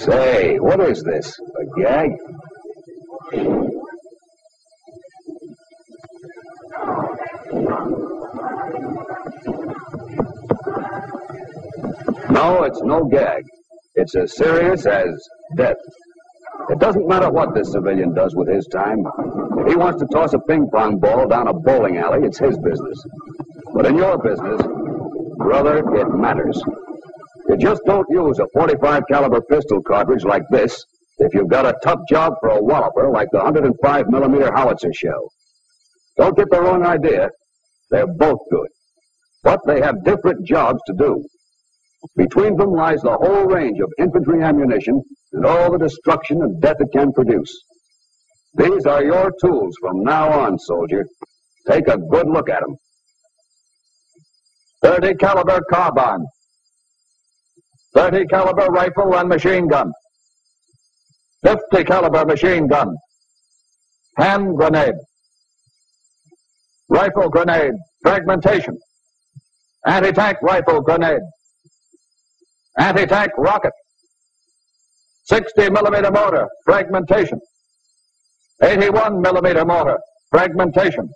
Say, what is this? A gag? No, it's no gag. It's as serious as death. It doesn't matter what this civilian does with his time. If he wants to toss a ping pong ball down a bowling alley, it's his business. But in your business, brother, it matters. You just don't use a .45 caliber pistol cartridge like this if you've got a tough job for a walloper like the 105 millimeter howitzer shell. Don't get the wrong idea. They're both good. But they have different jobs to do. Between them lies the whole range of infantry ammunition and all the destruction and death it can produce. These are your tools from now on, soldier. Take a good look at them. 30 caliber carbine. 30 caliber rifle and machine gun. 50 caliber machine gun. Hand grenade. Rifle grenade. Fragmentation. Anti-tank rifle grenade. Anti-tank rocket. 60 millimeter mortar. Fragmentation. 81 millimeter mortar. Fragmentation.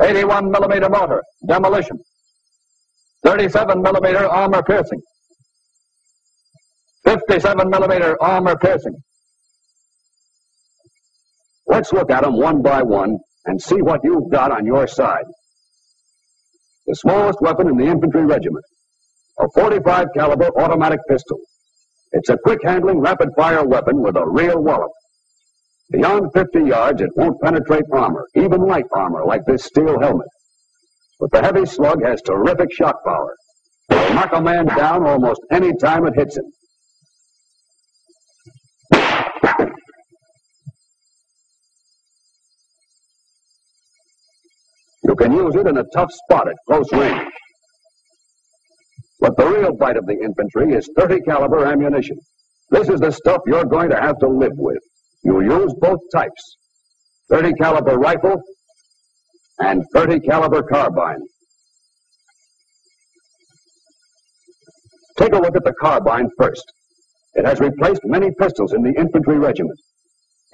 81 millimeter mortar. Demolition. 37 millimeter armor piercing. 57 millimeter armor piercing. Let's look at them one by one and see what you've got on your side. The smallest weapon in the infantry regiment, a .45 caliber automatic pistol. It's a quick-handling, rapid-fire weapon with a real wallop. Beyond 50 yards, it won't penetrate armor, even light armor like this steel helmet. But the heavy slug has terrific shock power. It'll knock a man down almost any time it hits him. You can use it in a tough spot at close range. But the real bite of the infantry is 30 caliber ammunition. This is the stuff you're going to have to live with. You'll use both types, 30 caliber rifle and 30 caliber carbine. Take a look at the carbine first. It has replaced many pistols in the infantry regiment.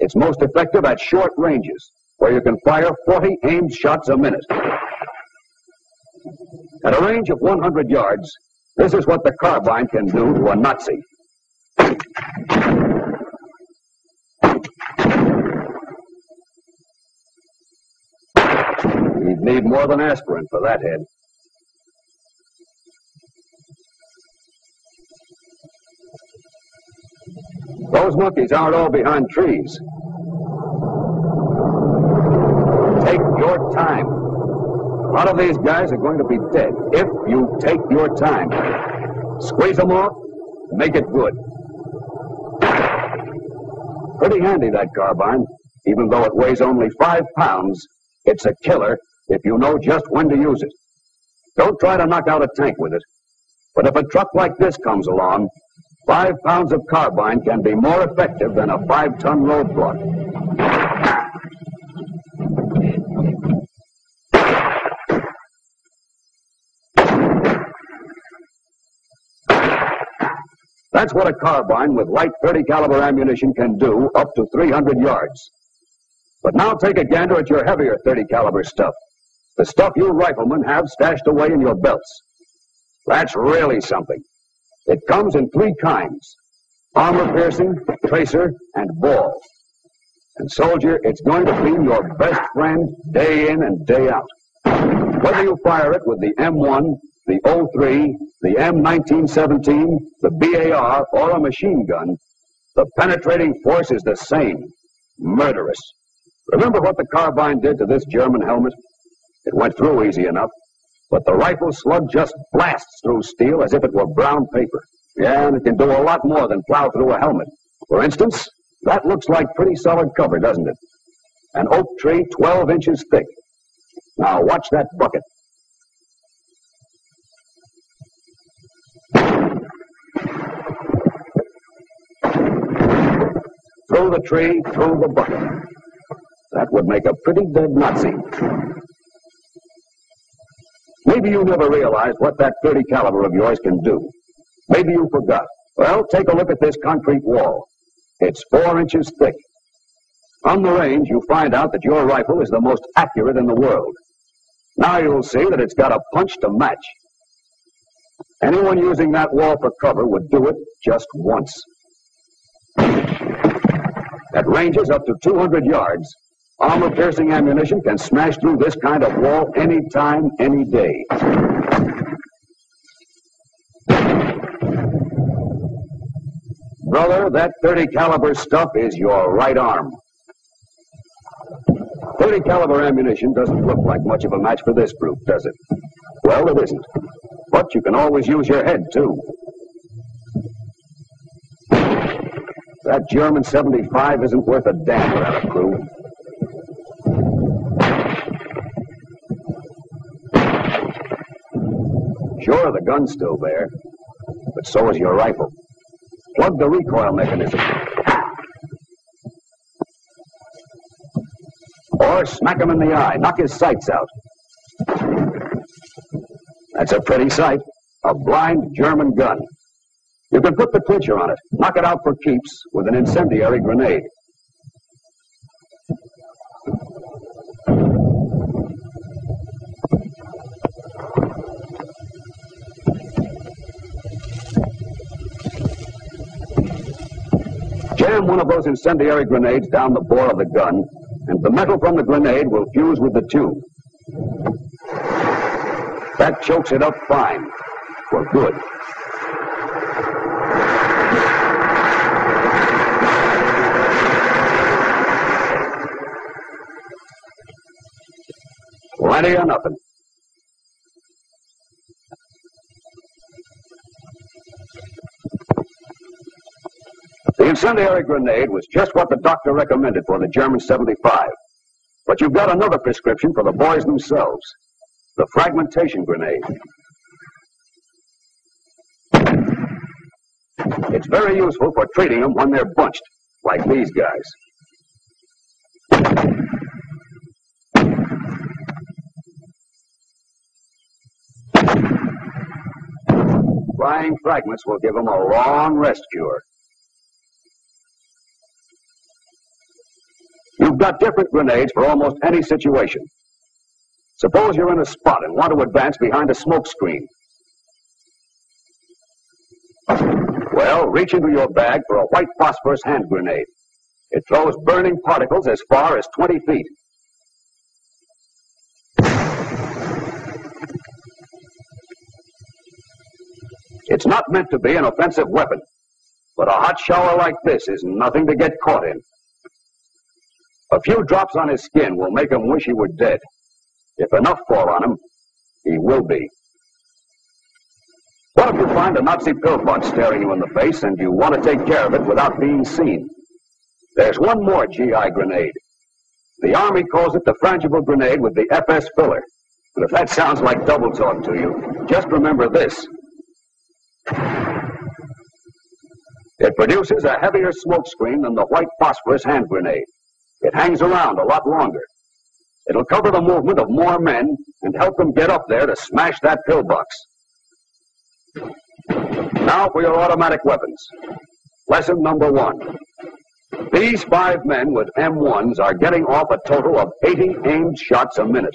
It's most effective at short ranges, where you can fire 40 aimed shots a minute. At a range of 100 yards, this is what the carbine can do to a Nazi. You'd need more than aspirin for that head. Those monkeys aren't all behind trees. Take your time. A lot of these guys are going to be dead if you take your time. Squeeze them off, make it good. Pretty handy, that carbine. Even though it weighs only 5 pounds, it's a killer if you know just when to use it. Don't try to knock out a tank with it. But if a truck like this comes along, 5 pounds of carbine can be more effective than a 5-ton roadblock. That's what a carbine with light 30 caliber ammunition can do up to 300 yards. But now take a gander at your heavier 30 caliber stuff. The stuff you riflemen have stashed away in your belts. That's really something. It comes in 3 kinds: armor piercing, tracer, and ball. And soldier, it's going to be your best friend day in and day out. Whether you fire it with the M1, the 03, the M1917, the BAR, or a machine gun, the penetrating force is the same: murderous. Remember what the carbine did to this German helmet? It went through easy enough, but the rifle slug just blasts through steel as if it were brown paper. Yeah, and it can do a lot more than plow through a helmet. For instance, that looks like pretty solid cover, doesn't it? An oak tree 12 inches thick. Now watch that bucket. Through the tree, through the bucket. That would make a pretty dead Nazi. Maybe you never realized what that 30 caliber of yours can do. Maybe you forgot, Well, take a look at this concrete wall. It's 4 inches thick. On the range, you find out that your rifle is the most accurate in the world. Now you'll see that it's got a punch to match. Anyone using that wall for cover would do it just once. At ranges up to 200 yards, armor-piercing ammunition can smash through this kind of wall any time, any day. Brother, that .30 caliber stuff is your right arm. .30 caliber ammunition doesn't look like much of a match for this brute, does it? Well, it isn't. But you can always use your head, too. That German 75 isn't worth a damn without a crew. Sure, the gun's still there, but so is your rifle. Plug the recoil mechanism. Or smack him in the eye, knock his sights out. That's a pretty sight, a blind German gun. You can put the clincher on it, knock it out for keeps with an incendiary grenade. Jam one of those incendiary grenades down the bore of the gun, and the metal from the grenade will fuse with the tube. That chokes it up fine, for good. Plenty or nothing. The incendiary grenade was just what the doctor recommended for the German 75. But you've got another prescription for the boys themselves. The fragmentation grenade. It's very useful for treating them when they're bunched, like these guys. Flying fragments will give them a long rest cure. You've got different grenades for almost any situation. Suppose you're in a spot and want to advance behind a smoke screen. Well, reach into your bag for a white phosphorus hand grenade. It throws burning particles as far as 20 feet. It's not meant to be an offensive weapon, but a hot shower like this is nothing to get caught in. A few drops on his skin will make him wish he were dead. If enough fall on him, he will be. What if you find a Nazi pillbox staring you in the face and you want to take care of it without being seen? There's one more GI grenade. The Army calls it the frangible grenade with the FS filler. But if that sounds like double talk to you, just remember this. It produces a heavier smoke screen than the white phosphorus hand grenade. It hangs around a lot longer. It'll cover the movement of more men and help them get up there to smash that pillbox. Now for your automatic weapons. Lesson number 1. These 5 men with M1s are getting off a total of 80 aimed shots a minute.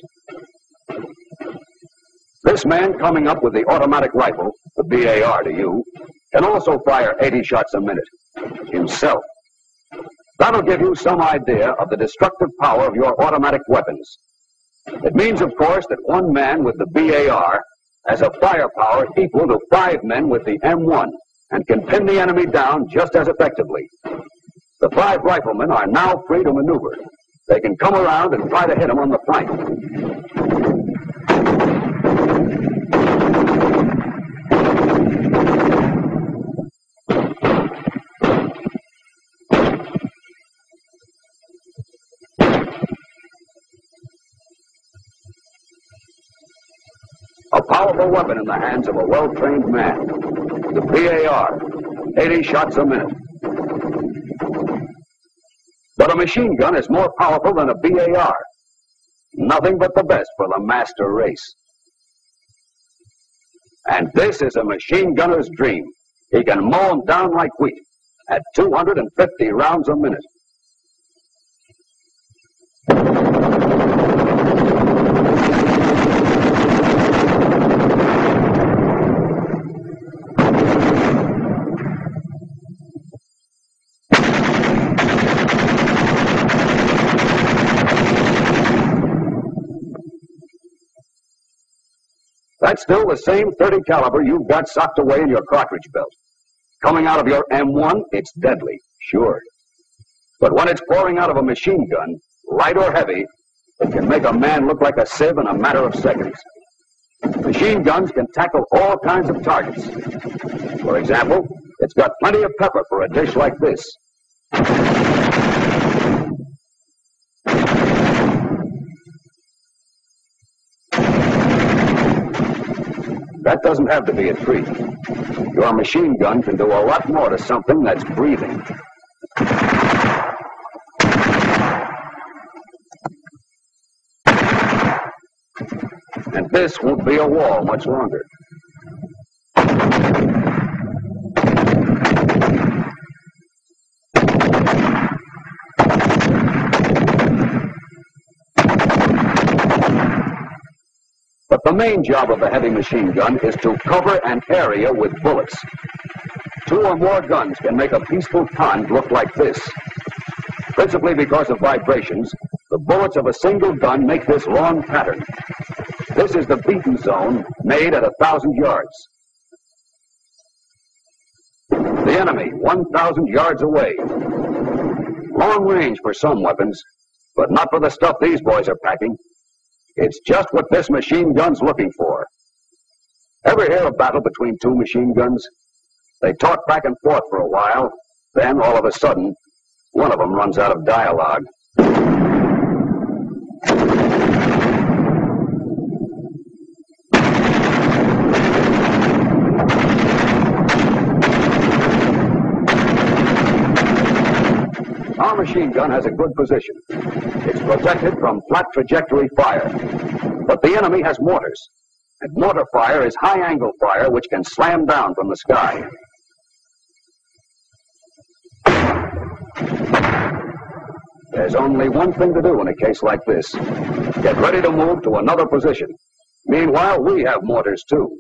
This man coming up with the automatic rifle, the BAR to you, can also fire 80 shots a minute, himself. That'll give you some idea of the destructive power of your automatic weapons. It means, of course, that one man with the BAR has a firepower equal to 5 men with the M1 and can pin the enemy down just as effectively. The 5 riflemen are now free to maneuver. They can come around and try to hit him on the flank. A powerful weapon in the hands of a well-trained man. The BAR, 80 shots a minute. But a machine gun is more powerful than a BAR. Nothing but the best for the master race. And this is a machine gunner's dream. He can mow them down like wheat at 250 rounds a minute. That's still the same .30 caliber you've got socked away in your cartridge belt. Coming out of your M1, it's deadly, sure. But when it's pouring out of a machine gun, light or heavy, it can make a man look like a sieve in a matter of seconds. Machine guns can tackle all kinds of targets. For example, it's got plenty of pepper for a dish like this. That doesn't have to be a treat. Your machine gun can do a lot more to something that's breathing. And this won't be a wall much longer. But the main job of a heavy machine gun is to cover an area with bullets. 2 or more guns can make a peaceful pond look like this. Principally because of vibrations, the bullets of a single gun make this long pattern. This is the beaten zone made at 1,000 yards. The enemy 1,000 yards away. Long range for some weapons, but not for the stuff these boys are packing. It's just what this machine gun's looking for. Ever hear a battle between 2 machine guns? They talk back and forth for a while, then all of a sudden, one of them runs out of dialogue. Our machine gun has a good position. It's protected from flat trajectory fire. But the enemy has mortars. And mortar fire is high-angle fire which can slam down from the sky. There's only one thing to do in a case like this. Get ready to move to another position. Meanwhile, we have mortars too.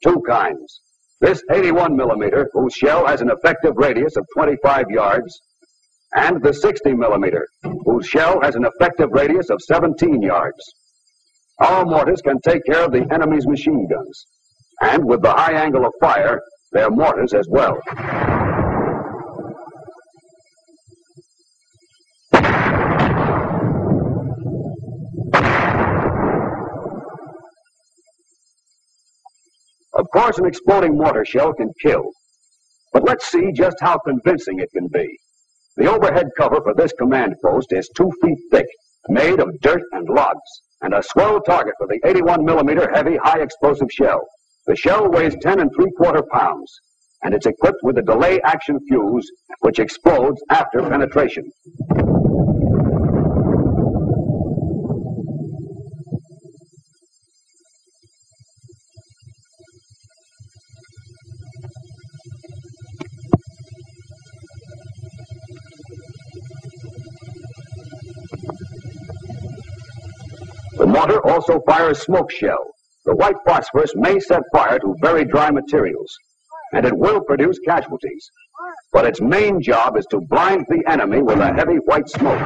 2 kinds. This 81 millimeter, whose shell has an effective radius of 25 yards, and the 60 millimeter, whose shell has an effective radius of 17 yards. Our mortars can take care of the enemy's machine guns. And with the high angle of fire, they're mortars as well. Of course, an exploding mortar shell can kill. But let's see just how convincing it can be. The overhead cover for this command post is 2 feet thick, made of dirt and logs, and a swell target for the 81 millimeter heavy high explosive shell. The shell weighs 10 3/4 pounds, and it's equipped with a delay action fuse which explodes after penetration. The mortar also fires smoke shell. The white phosphorus may set fire to very dry materials, and it will produce casualties. But its main job is to blind the enemy with a heavy white smoke.